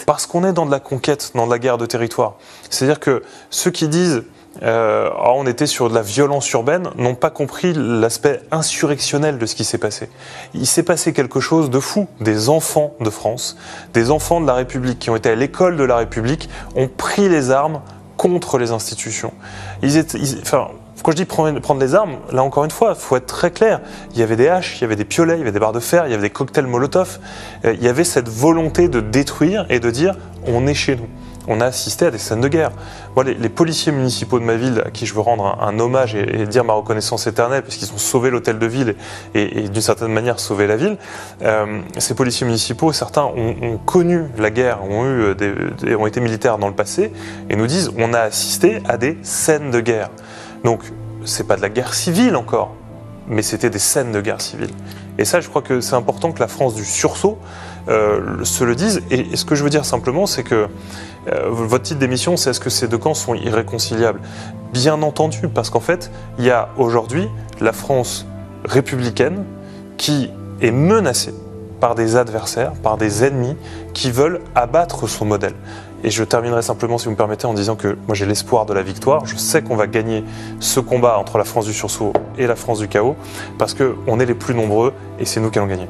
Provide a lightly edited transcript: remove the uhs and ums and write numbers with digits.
Parce qu'on est dans de la conquête, dans de la guerre de territoire. C'est-à-dire que ceux qui disent on était sur de la violence urbaine n'ont pas compris l'aspect insurrectionnel de ce qui s'est passé. Il s'est passé quelque chose de fou. Des enfants de France, des enfants de la République qui ont été à l'école de la République ont pris les armes contre les institutions. Quand je dis prendre les armes, là encore une fois, il faut être très clair. Il y avait des haches, il y avait des piolets, il y avait des barres de fer, il y avait des cocktails Molotov. Il y avait cette volonté de détruire et de dire on est chez nous. On a assisté à des scènes de guerre. Moi, les policiers municipaux de ma ville, à qui je veux rendre un hommage et dire ma reconnaissance éternelle, parce qu'ils ont sauvé l'hôtel de ville et d'une certaine manière sauvé la ville, ces policiers municipaux, certains ont connu la guerre, ont été militaires dans le passé, et nous disent on a assisté à des scènes de guerre. Donc, c'est pas de la guerre civile encore, mais c'était des scènes de guerre civile. Et ça, je crois que c'est important que la France du sursaut se le dise. Et ce que je veux dire simplement, c'est que votre titre d'émission, c'est est-ce que ces deux camps sont irréconciliables? Bien entendu, parce qu'en fait, il y a aujourd'hui la France républicaine qui est menacée par des adversaires, par des ennemis qui veulent abattre son modèle. Et je terminerai simplement, si vous me permettez, en disant que moi j'ai l'espoir de la victoire. Je sais qu'on va gagner ce combat entre la France du sursaut et la France du chaos, parce qu'on est les plus nombreux et c'est nous qui allons gagner.